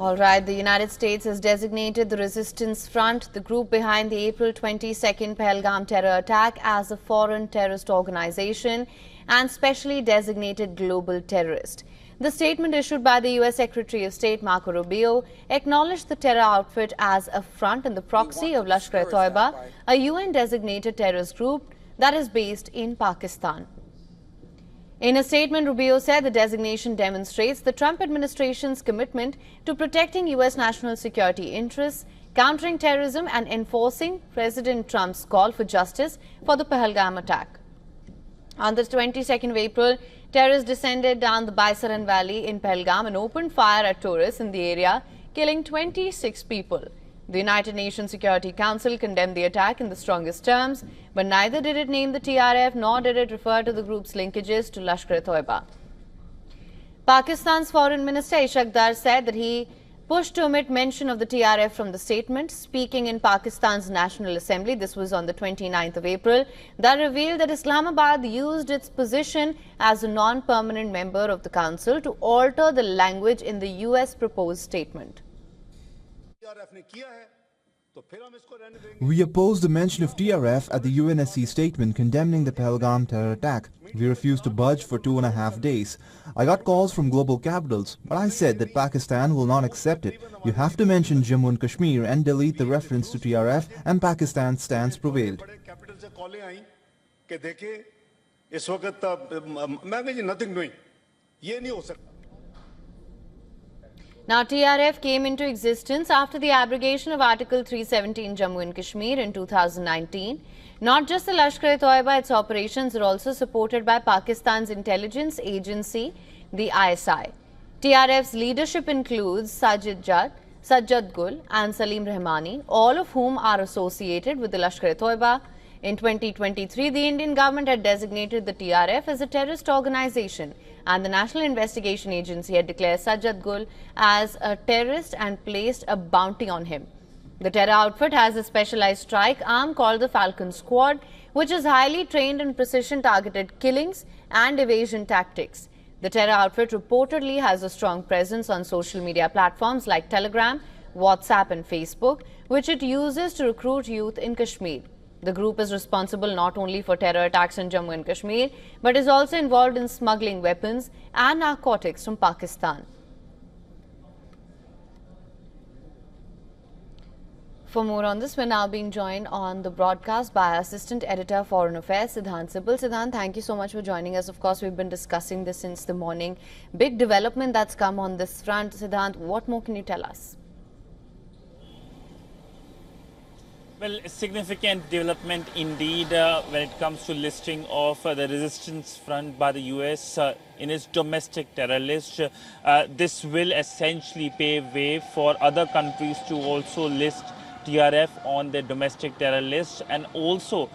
All right, the United States has designated the Resistance Front, the group behind the April 22nd Pahalgam terror attack, as a foreign terrorist organization and specially designated global terrorist. The statement issued by the U.S. Secretary of State Marco Rubio acknowledged the terror outfit as a front and the proxy of Lashkar-e-Taiba, a UN-designated terrorist group that is based in Pakistan. In a statement, Rubio said the designation demonstrates the Trump administration's commitment to protecting U.S. national security interests, countering terrorism and enforcing President Trump's call for justice for the Pahalgam attack. On the 22nd of April, terrorists descended down the Baisaran Valley in Pahalgam and opened fire at tourists in the area, killing 26 people. The United Nations Security Council condemned the attack in the strongest terms, but neither did it name the TRF nor did it refer to the group's linkages to Lashkar-e-Taiba. Pakistan's Foreign Minister Ishaq Dar said that he pushed to omit mention of the TRF from the statement. Speaking in Pakistan's National Assembly, this was on the 29th of April, Dar revealed that Islamabad used its position as a non-permanent member of the Council to alter the language in the US proposed statement. We oppose the mention of TRF at the UNSC statement condemning the Pahalgam terror attack. We refused to budge for 2.5 days. I got calls from global capitals, but I said that Pakistan will not accept it. You have to mention Jammu and Kashmir and delete the reference to TRF, and Pakistan's stance prevailed. Now, TRF came into existence after the abrogation of Article 370 in Jammu and Kashmir in 2019. Not just the Lashkar-e-Taiba, its operations are also supported by Pakistan's intelligence agency, the ISI. TRF's leadership includes Sajjad Gul and Salim Rahmani, all of whom are associated with the Lashkar-e-Taiba. In 2023, the Indian government had designated the TRF as a terrorist organization, and the National Investigation Agency had declared Sajjad Gul as a terrorist and placed a bounty on him. The terror outfit has a specialized strike arm called the Falcon Squad, which is highly trained in precision-targeted killings and evasion tactics. The terror outfit reportedly has a strong presence on social media platforms like Telegram, WhatsApp and Facebook, which it uses to recruit youth in Kashmir. The group is responsible not only for terror attacks in Jammu and Kashmir, but is also involved in smuggling weapons and narcotics from Pakistan. For more on this, we're now being joined on the broadcast by Assistant Editor Foreign Affairs, Siddhant Sibal. Siddhant, thank you so much for joining us. Of course, we've been discussing this since the morning. Big development that's come on this front. Siddhant, what more can you tell us? Well, a significant development indeed when it comes to listing of the resistance front by the US in its domestic terror list. This will essentially pave way for other countries to also list TRF on the domestic terror list, and also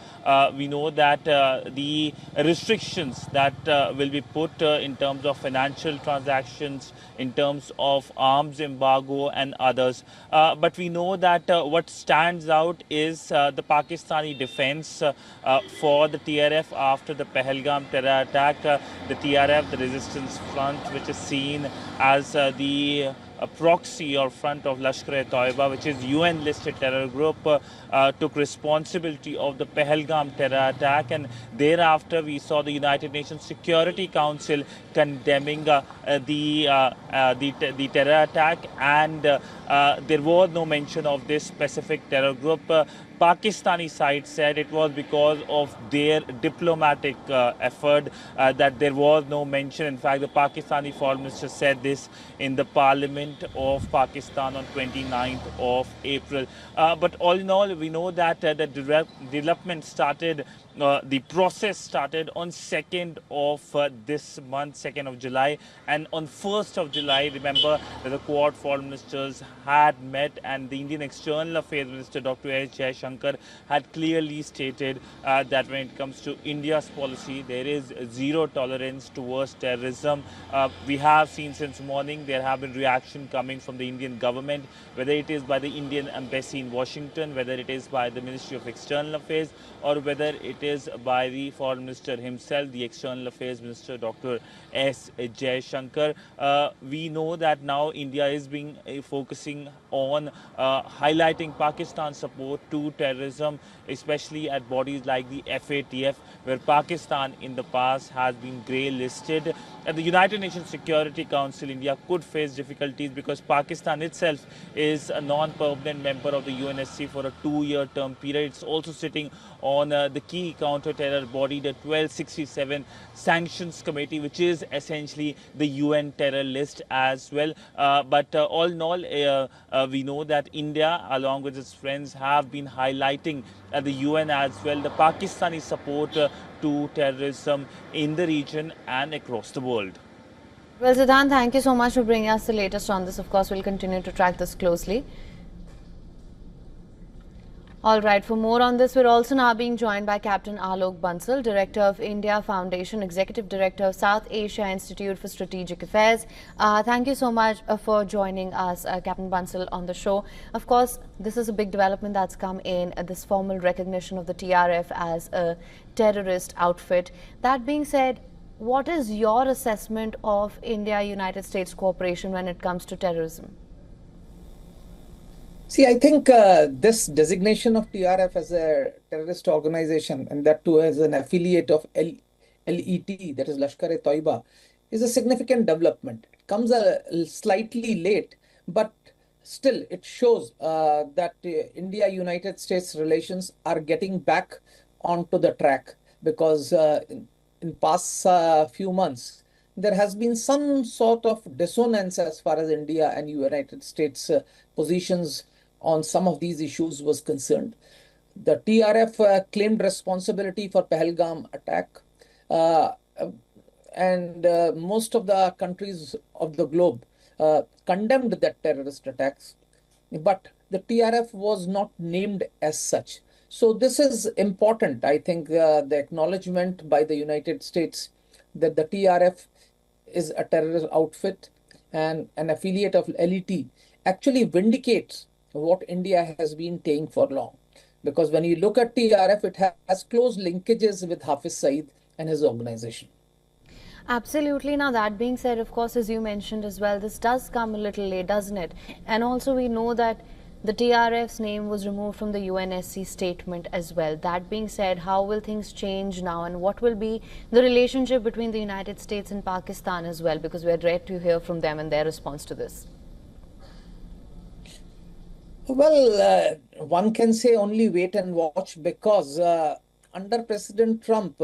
we know that the restrictions that will be put in terms of financial transactions, in terms of arms embargo and others. But we know that what stands out is the Pakistani defense for the TRF after the Pahalgam terror attack. The TRF, the Resistance Front, which is seen as the a proxy or front of Lashkar-e-Taiba, which is UN-listed terror group, took responsibility of the Pahalgam terror attack, and thereafter we saw the United Nations Security Council condemning the terror attack, and there was no mention of this specific terror group. Pakistani side said it was because of their diplomatic effort that there was no mention. In fact, the Pakistani foreign minister said this in the Parliament of Pakistan on 29th of April. But all in all, we know that the development started, the process started on 2nd of this month, 2nd of July. And on 1st of July, remember that the Quad foreign ministers had met, and the Indian External Affairs Minister, Dr. S. Jaishankar, Shankar had clearly stated that when it comes to India's policy, there is zero tolerance towards terrorism. We have seen since morning there have been reaction coming from the Indian government, whether it is by the Indian embassy in Washington, whether it is by the Ministry of External Affairs, or whether it is by the Foreign Minister himself, the External Affairs Minister Dr. S. Jaishankar. We know that now India is being focusing on highlighting Pakistan's support to terrorism, especially at bodies like the FATF, where Pakistan in the past has been grey listed. At the United Nations Security Council, India could face difficulties because Pakistan itself is a non-permanent member of the UNSC for a 2-year term period. It's also sitting on the key counter-terror body, the 1267 Sanctions Committee, which is essentially the UN terror list as well. But all in all, we know that India, along with its friends, have been highlighting at the UN as well the Pakistani support to terrorism in the region and across the world. Well, Siddhant, thank you so much for bringing us the latest on this. Of course, we'll continue to track this closely. All right, for more on this, we're also now being joined by Captain Alok Bansal, Director of India Foundation, Executive Director of South Asia Institute for Strategic Affairs. Thank you so much for joining us, Captain Bansal, on the show. Of course, this is a big development that's come in, this formal recognition of the TRF as a terrorist outfit. That being said, what is your assessment of India-United States cooperation when it comes to terrorism? See, I think this designation of TRF as a terrorist organization, and that too as an affiliate of LET, that is Lashkar-e-Taiba, is a significant development. It comes slightly late, but still it shows that India-United States relations are getting back onto the track, because in past few months, there has been some sort of dissonance as far as India and United States positions on some of these issues was concerned. The TRF claimed responsibility for Pahalgam attack, and most of the countries of the globe condemned that terrorist attacks, but the TRF was not named as such. So this is important. I think the acknowledgement by the United States that the TRF is a terrorist outfit and an affiliate of LET actually vindicates what India has been saying for long. Because when you look at TRF, it has close linkages with Hafiz Saeed and his organization. Absolutely. Now, that being said, of course, as you mentioned as well, this does come a little late, doesn't it? And also we know that the TRF's name was removed from the UNSC statement as well. That being said, how will things change now, and what will be the relationship between the United States and Pakistan as well? Because we're ready to hear from them and their response to this. Well, one can say only wait and watch, because under President Trump,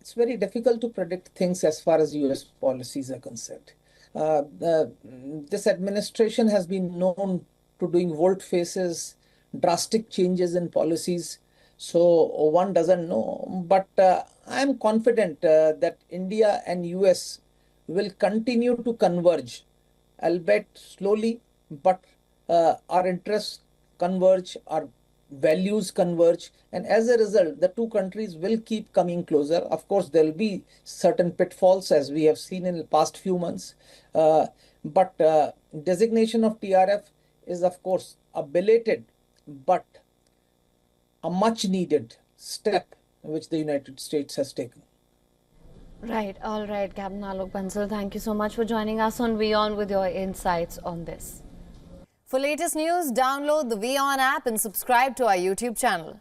it's very difficult to predict things as far as US policies are concerned. This administration has been known to doing volte-faces, drastic changes in policies. So one doesn't know. But I'm confident that India and US will continue to converge, albeit slowly, but our interests converge, our values converge, and as a result, the two countries will keep coming closer. Of course, there will be certain pitfalls, as we have seen in the past few months, but designation of TRF is, of course, a belated but a much needed step which the United States has taken. Right. All right, Captain Alok Bansal, thank you so much for joining us on WION with your insights on this. For latest news, download the WION app and subscribe to our YouTube channel.